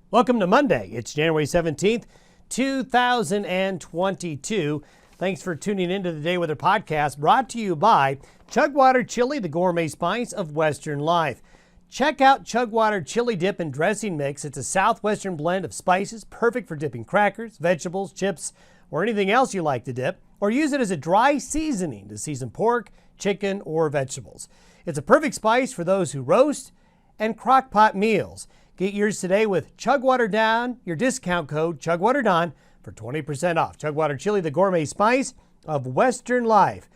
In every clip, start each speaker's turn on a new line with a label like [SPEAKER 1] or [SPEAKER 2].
[SPEAKER 1] Welcome to Monday. It's January 17th, 2022. Thanks for tuning into the Day Weather Podcast, brought to you by Chugwater Chili, the gourmet spice of Western life. Check out Chugwater Chili Dip and Dressing Mix. It's a southwestern blend of spices, perfect for dipping crackers, vegetables, chips, or anything else you like to dip, or use it as a dry seasoning to season pork, chicken, or vegetables. It's a perfect spice for those who roast and crock pot meals. Get yours today with Chugwater Down, your discount code ChugwaterDon for 20% off. Chugwater Chili, the gourmet spice of Western life.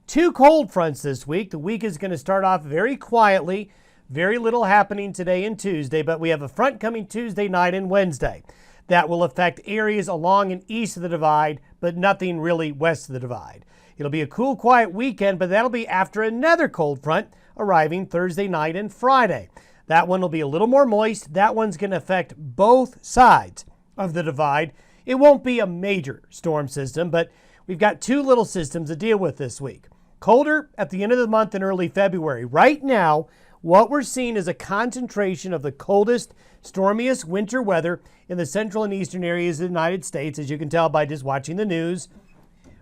[SPEAKER 1] Two cold fronts this week. The week is going to start off very quietly. Very little happening today and Tuesday, but we have a front coming Tuesday night and Wednesday. That will affect areas along and east of the divide, but nothing really west of the divide. It'll be a cool, quiet weekend, but that'll be after another cold front arriving Thursday night and Friday. That one will be a little more moist. That one's going to affect both sides of the divide. It won't be a major storm system, but we've got two little systems to deal with this week. Colder at the end of the month in early February. Right now, what we're seeing is a concentration of the coldest, stormiest winter weather in the central and eastern areas of the United States, as you can tell by just watching the news.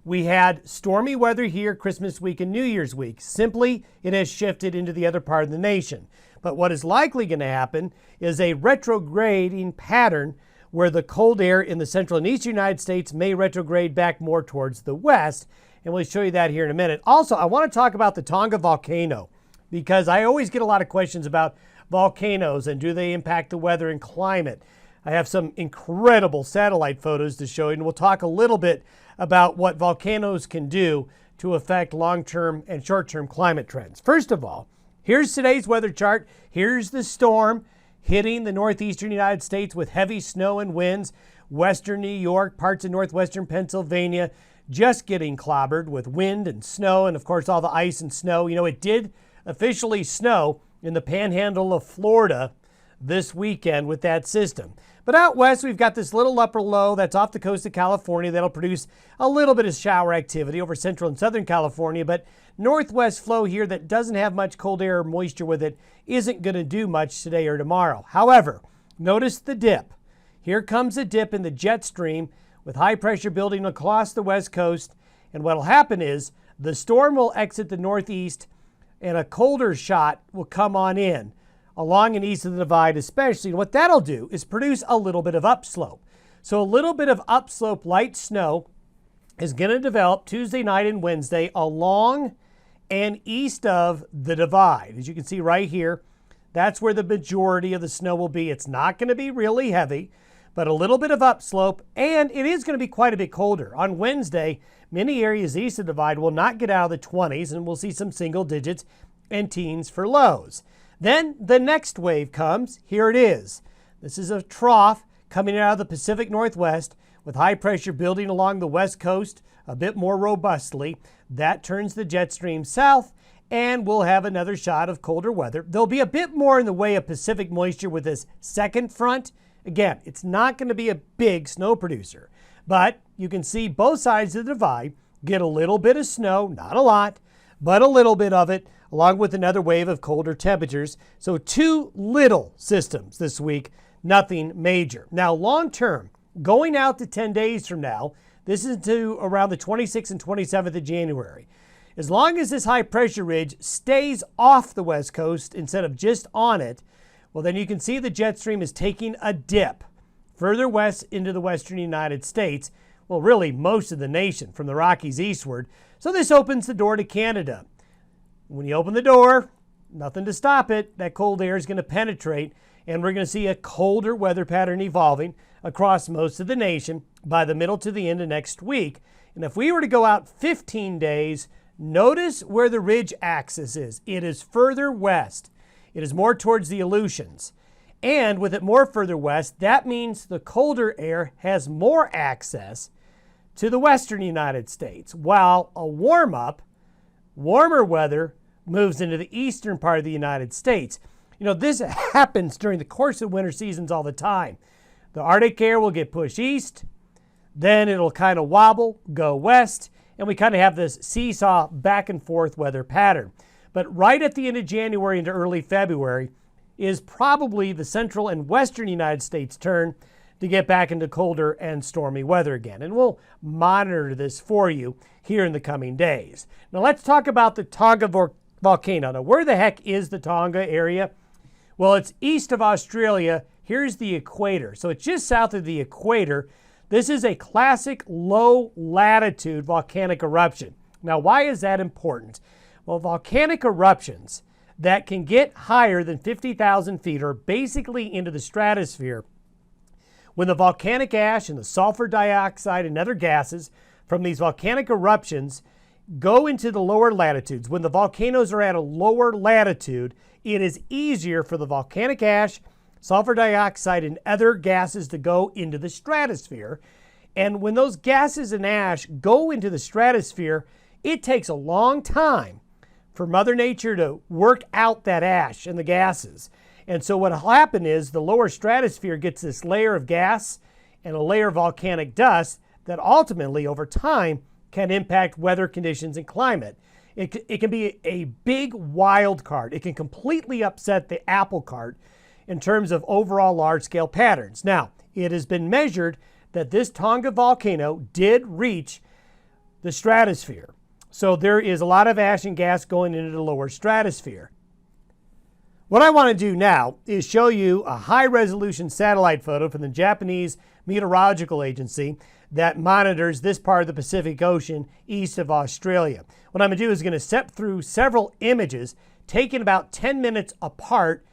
[SPEAKER 1] We had stormy weather here Christmas week and New Year's week. Simply, it has shifted into the other part of the nation. But what is likely going to happen is a retrograding pattern where the cold air in the central and eastern United States may retrograde back more towards the west. And we'll show you that here in a minute. Also, I want to talk about the Tonga volcano because I always get a lot of questions about volcanoes and do they impact the weather and climate. I have some incredible satellite photos to show you, and we'll talk a little bit about what volcanoes can do to affect long-term and short-term climate trends. First of all, here's today's weather chart. Here's the storm hitting the northeastern United States with heavy snow and winds. Western New York, parts of northwestern Pennsylvania, just getting clobbered with wind and snow, and of course all the ice and snow. You know, it did officially snow in the panhandle of Florida this weekend with that system. But out west, we've got this little upper low that's off the coast of California that'll produce a little bit of shower activity over central and southern California, but northwest flow here that doesn't have much cold air or moisture with it isn't going to do much today or tomorrow. However, notice the dip. Here comes a dip in the jet stream with high pressure building across the west coast, and what will happen is the storm will exit the northeast and a colder shot will come on in along and east of the divide especially. And what that'll do is produce a little bit of upslope. So a little bit of upslope light snow is going to develop Tuesday night and Wednesday along and east of the divide. As you can see right here, that's where the majority of the snow will be. It's not going to be really heavy, but a little bit of upslope, and it is going to be quite a bit colder. On Wednesday, many areas east of the divide will not get out of the 20s, and we'll see some single digits and teens for lows. Then the next wave comes. Here it is. This is a trough coming out of the Pacific Northwest with high pressure building along the west coast a bit more robustly. That turns the jet stream south, and we'll have another shot of colder weather. There'll be a bit more in the way of Pacific moisture with this second front. Again, it's not going to be a big snow producer, but you can see both sides of the divide get a little bit of snow, not a lot, but a little bit of it, along with another wave of colder temperatures. So two little systems this week, nothing major. Now, long term, going out to 10 days from now, this is to around the 26th and 27th of January. As long as this high pressure ridge stays off the west coast instead of just on it, well, then you can see the jet stream is taking a dip further west into the western United States. Well, really most of the nation from the Rockies eastward. So this opens the door to Canada. When you open the door, nothing to stop it. That cold air is going to penetrate, and we're going to see a colder weather pattern evolving across most of the nation by the middle to the end of next week. And if we were to go out 15 days, notice where the ridge axis is. It is further west. It is more towards the Aleutians. And with it more further west, that means the colder air has more access to the western United States, while a warmer weather moves into the eastern part of the United States. You know, this happens during the course of winter seasons all the time. The Arctic air will get pushed east, then it'll kind of wobble, go west, and we kind of have this seesaw back and forth weather pattern. But right at the end of January into early February, is probably the central and western United States' turn to get back into colder and stormy weather again. And we'll monitor this for you here in the coming days. Now let's talk about the Tonga volcano. Now, where the heck is the Tonga area? Well, it's east of Australia. Here's the equator. So it's just south of the equator. This is a classic low latitude volcanic eruption. Now, why is that important? Well, volcanic eruptions that can get higher than 50,000 feet or basically into the stratosphere, when the volcanic ash and the sulfur dioxide and other gases from these volcanic eruptions go into the lower latitudes, when the volcanoes are at a lower latitude, it is easier for the volcanic ash, sulfur dioxide, and other gases to go into the stratosphere. And when those gases and ash go into the stratosphere, it takes a long time for Mother Nature to work out that ash and the gases. And so what will happen is the lower stratosphere gets this layer of gas and a layer of volcanic dust that ultimately, over time, can impact weather conditions and climate. It can be a big wild card. It can completely upset the apple cart in terms of overall large-scale patterns. Now, it has been measured that this Tonga volcano did reach the stratosphere. So there is a lot of ash and gas going into the lower stratosphere. What I want to do now is show you a high-resolution satellite photo from the Japanese Meteorological Agency that monitors this part of the Pacific Ocean east of Australia. What I'm going to do is going to step through several images taken about 10 minutes apart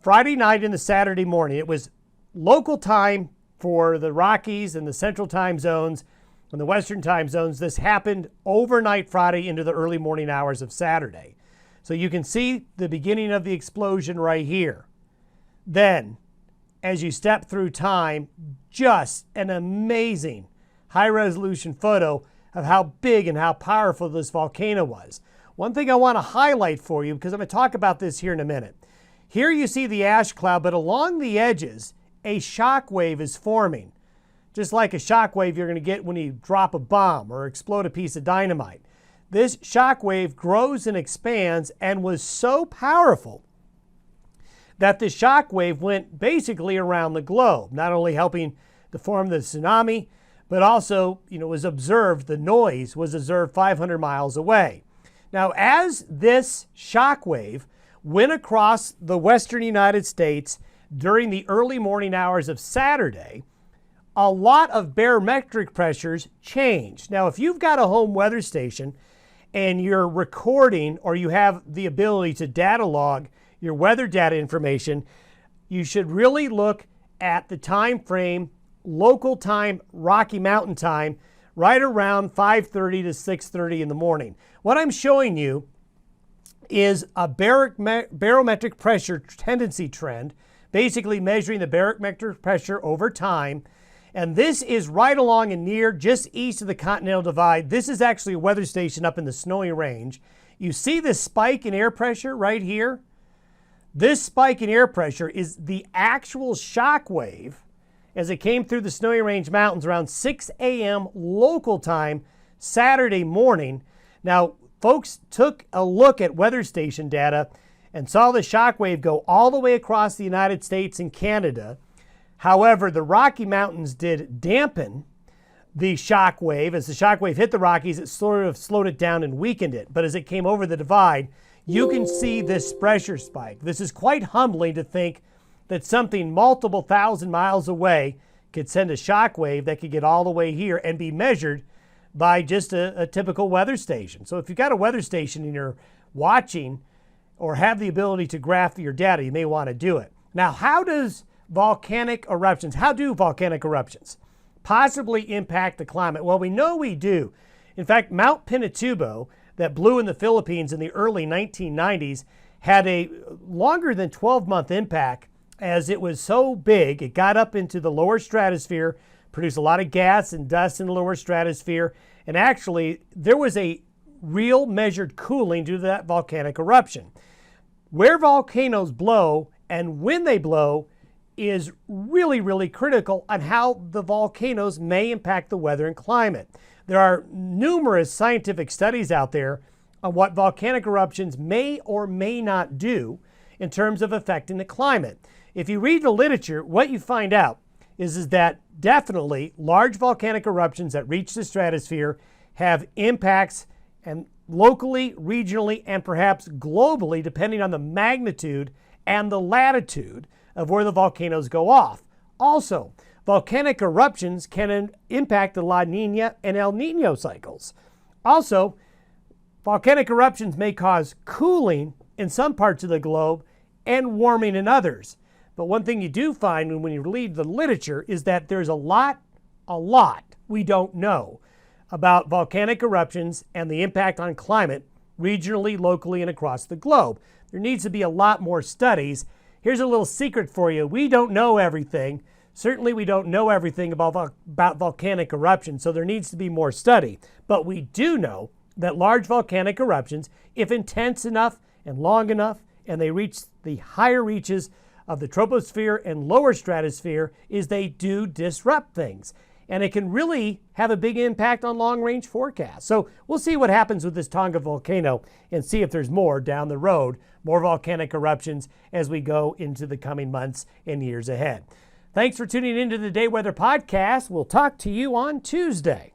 [SPEAKER 1] Friday night into Saturday morning. It was local time for the Rockies and the Central Time Zones and the Western Time Zones. This happened overnight Friday into the early morning hours of Saturday. So you can see the beginning of the explosion right here. Then, as you step through time, just an amazing high-resolution photo of how big and how powerful this volcano was. One thing I want to highlight for you, because I'm going to talk about this here in a minute. Here you see the ash cloud, but along the edges, a shock wave is forming. Just like a shock wave you're going to get when you drop a bomb or explode a piece of dynamite. This shock wave grows and expands and was so powerful that the shock wave went basically around the globe, not only helping to form the tsunami, but also, was observed, the noise was observed 500 miles away. Now, as this shock wave went across the western United States during the early morning hours of Saturday, a lot of barometric pressures changed. Now, if you've got a home weather station and you're recording or you have the ability to data log your weather data information, you should really look at the time frame, local time, Rocky Mountain time, right around 5:30 to 6:30 in the morning. What I'm showing you is a barometric pressure tendency trend, basically measuring the barometric pressure over time. And this is right along and near just east of the Continental Divide. This is actually a weather station up in the Snowy Range. You see this spike in air pressure right here? This spike in air pressure is the actual shock wave as it came through the Snowy Range Mountains around 6 a.m. local time Saturday morning. Now, folks took a look at weather station data and saw the shock wave go all the way across the United States and Canada. However, the Rocky Mountains did dampen the shock wave. As the shock wave hit the Rockies, it sort of slowed it down and weakened it. But as it came over the divide, you can see this pressure spike. This is quite humbling to think that something multiple thousand miles away could send a shock wave that could get all the way here and be measured by just a typical weather station. So if you've got a weather station and you're watching or have the ability to graph your data, you may want to do it. Now, how do volcanic eruptions possibly impact the climate? Well, we know we do. In fact, Mount Pinatubo that blew in the Philippines in the early 1990s had a longer than 12-month impact, as it was so big, it got up into the lower stratosphere, produced a lot of gas and dust in the lower stratosphere, and actually there was a real measured cooling due to that volcanic eruption. Where volcanoes blow and when they blow is really, really critical on how the volcanoes may impact the weather and climate. There are numerous scientific studies out there on what volcanic eruptions may or may not do in terms of affecting the climate. If you read the literature, what you find out is that definitely large volcanic eruptions that reach the stratosphere have impacts, and locally, regionally, and perhaps globally, depending on the magnitude and the latitude of where the volcanoes go off. Also, volcanic eruptions can impact the La Nina and El Nino cycles. Also, volcanic eruptions may cause cooling in some parts of the globe and warming in others. But one thing you do find when you read the literature is that there's a lot we don't know about volcanic eruptions and the impact on climate regionally, locally, and across the globe. There needs to be a lot more studies. Here's a little secret for you. We don't know everything. Certainly we don't know everything about volcanic eruptions, so there needs to be more study. But we do know that large volcanic eruptions, if intense enough and long enough, and they reach the higher reaches of the troposphere and lower stratosphere, is they do disrupt things. And it can really have a big impact on long-range forecasts. So we'll see what happens with this Tonga volcano and see if there's more down the road, more volcanic eruptions as we go into the coming months and years ahead. Thanks for tuning into the Day Weather Podcast. We'll talk to you on Tuesday.